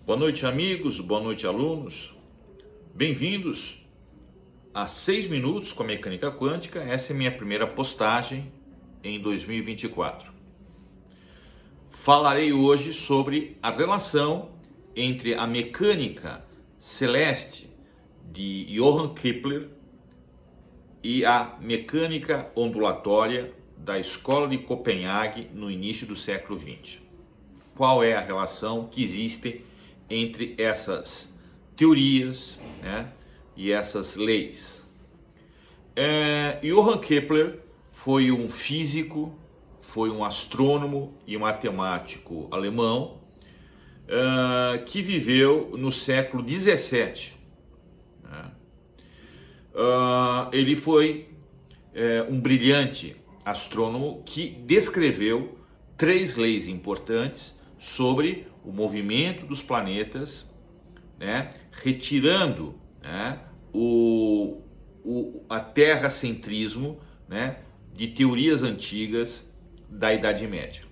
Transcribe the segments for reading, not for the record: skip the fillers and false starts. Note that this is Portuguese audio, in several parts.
Boa noite, amigos, boa noite, alunos. Bem-vindos a 6 minutos com a mecânica quântica. Essa é a minha primeira postagem em 2024. Falarei hoje sobre a relação entre a mecânica celeste de Johann Kepler e a mecânica ondulatória da Escola de Copenhague no início do século XX. Qual é a relação que existe entre essas teorias, né, e essas leis? Johann Kepler foi um físico, foi um astrônomo e matemático alemão que viveu no século XVII. Né? Ele foi um brilhante astrônomo que descreveu 3 leis importantes sobre o movimento dos planetas, né, retirando, né, a terracentrismo, né, de teorias antigas da Idade Média.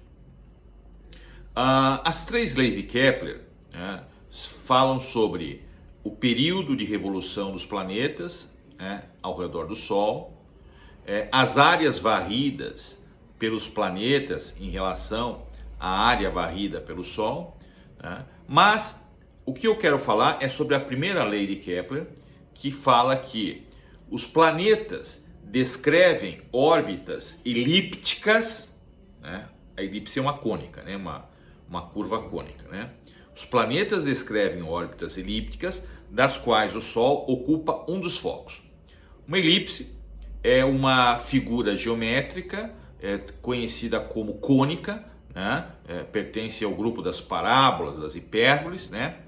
As 3 leis de Kepler, né, falam sobre o período de revolução dos planetas, né, ao redor do Sol, as áreas varridas pelos planetas em relação à área varrida pelo Sol, né? Mas o que eu quero falar é sobre a primeira lei de Kepler, que fala que os planetas descrevem órbitas elípticas, né? A elipse é uma cônica, né? Uma curva cônica, né? Os planetas descrevem órbitas elípticas, das quais o Sol ocupa um dos focos. Uma elipse é uma figura geométrica conhecida como cônica, né? Pertence ao grupo das parábolas, das hipérboles, né?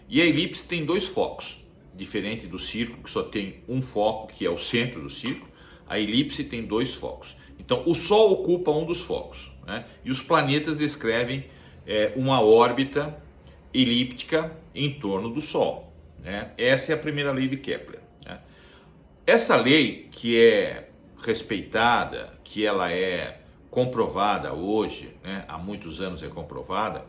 E a elipse tem 2 focos, diferente do círculo que só tem um foco, que é o centro do círculo. A elipse tem 2 focos. Então o Sol ocupa um dos focos, né? E os planetas descrevem uma órbita elíptica em torno do Sol, né? Essa é a primeira lei de Kepler, né? Essa lei, que é respeitada, que ela é comprovada hoje, né, há muitos anos é comprovada,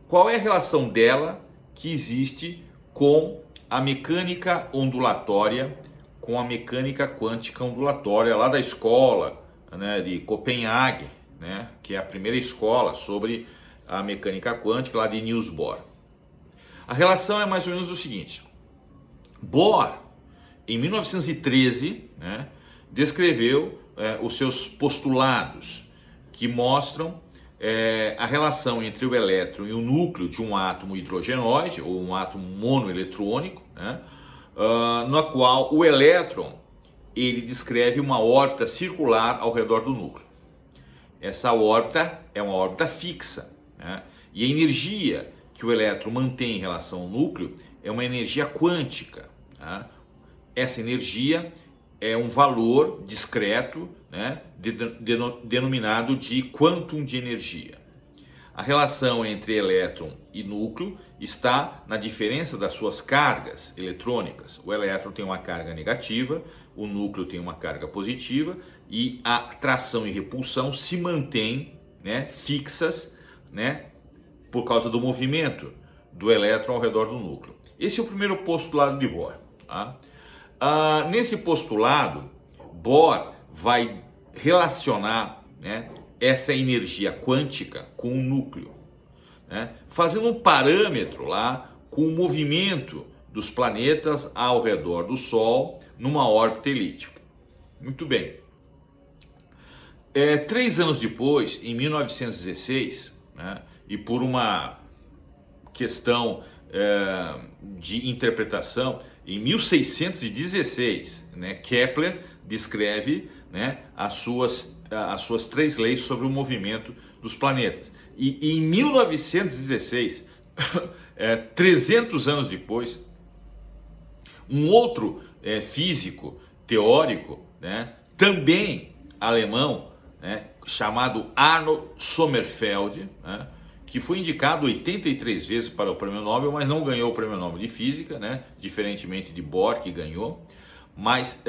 qual é a relação dela que existe com a mecânica ondulatória, com a mecânica quântica ondulatória lá da escola, né, de Copenhague, né, que é a primeira escola sobre a mecânica quântica lá de Niels Bohr. A relação é mais ou menos o seguinte: Bohr, em 1913, né, descreveu os seus postulados, que mostram a relação entre o elétron e o núcleo de um átomo hidrogenoide, ou um átomo monoeletrônico, né, na qual o elétron ele descreve uma órbita circular ao redor do núcleo. Essa órbita é uma órbita fixa, né, e a energia que o elétron mantém em relação ao núcleo é uma energia quântica, né? Essa energia é um valor discreto, né, denominado de quantum de energia. A relação entre elétron e núcleo está na diferença das suas cargas eletrônicas. O elétron tem uma carga negativa, o núcleo tem uma carga positiva, e a atração e repulsão se mantêm, né, fixas, né, por causa do movimento do elétron ao redor do núcleo. Esse é o primeiro postulado de Bohr, tá? Nesse postulado, Bohr vai relacionar, né, essa energia quântica com o núcleo, né, fazendo um parâmetro lá com o movimento dos planetas ao redor do Sol numa órbita elíptica. Muito bem. 3 anos depois, em 1916, né, e por uma questão de interpretação, em 1616, né, Kepler descreve, né, as suas 3 leis sobre o movimento dos planetas. E em 1916, 300 anos depois, um outro físico teórico, né, também alemão, né, chamado Arnold Sommerfeld, né, que foi indicado 83 vezes para o Prêmio Nobel, mas não ganhou o Prêmio Nobel de Física, né? Diferentemente de Bohr, que ganhou. Mas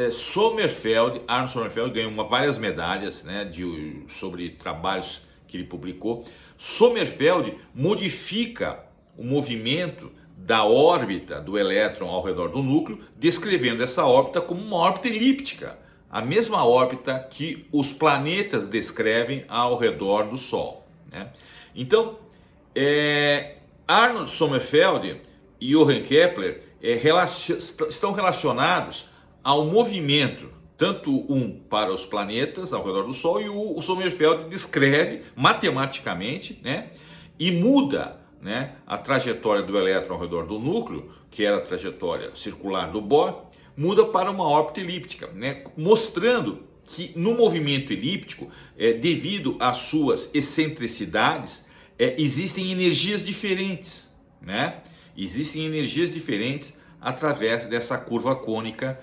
Arnold Sommerfeld ganhou várias medalhas, né, sobre trabalhos que ele publicou. Sommerfeld modifica o movimento da órbita do elétron ao redor do núcleo, descrevendo essa órbita como uma órbita elíptica, a mesma órbita que os planetas descrevem ao redor do Sol, né? Então, Arnold Sommerfeld e Johann Kepler estão relacionados ao movimento, tanto um para os planetas ao redor do Sol, e o Sommerfeld descreve matematicamente, né, e muda, né, a trajetória do elétron ao redor do núcleo, que era a trajetória circular do Bohr, muda para uma órbita elíptica, né, mostrando que no movimento elíptico, devido às suas excentricidades, existem energias diferentes, né? Existem energias diferentes através dessa curva cônica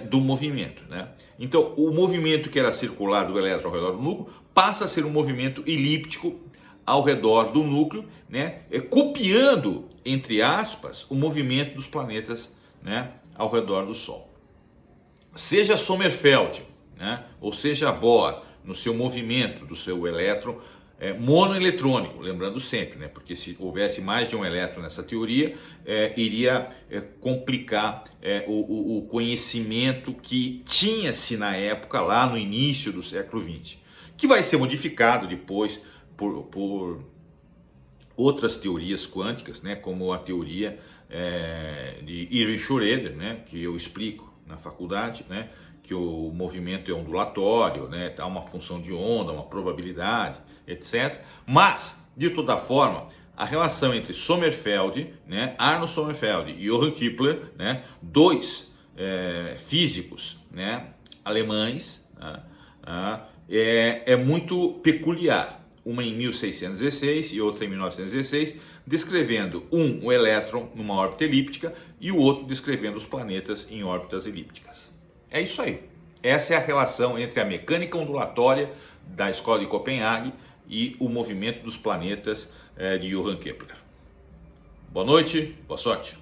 do movimento, né? Então, o movimento que era circular do elétron ao redor do núcleo passa a ser um movimento elíptico ao redor do núcleo, né? Copiando, entre aspas, o movimento dos planetas, né, ao redor do Sol. Seja Sommerfeld, né, ou seja Bohr, no seu movimento do seu elétron monoeletrônico, lembrando sempre, né, porque se houvesse mais de um elétron nessa teoria, iria complicar o conhecimento que tinha-se na época, lá no início do século XX, que vai ser modificado depois por outras teorias quânticas, né, como a teoria de Erwin Schrödinger, né, que eu explico na faculdade, né, que o movimento é ondulatório, né, há uma função de onda, uma probabilidade, etc. Mas, de toda forma, a relação entre Sommerfeld, né, Arnold Sommerfeld e Johann Kepler, né, dois físicos, né, alemães, é muito peculiar. Uma em 1616 e outra em 1916, descrevendo o elétron numa órbita elíptica e o outro descrevendo os planetas em órbitas elípticas. É isso aí. Essa é a relação entre a mecânica ondulatória da Escola de Copenhague e o movimento dos planetas de Johann Kepler. Boa noite, boa sorte.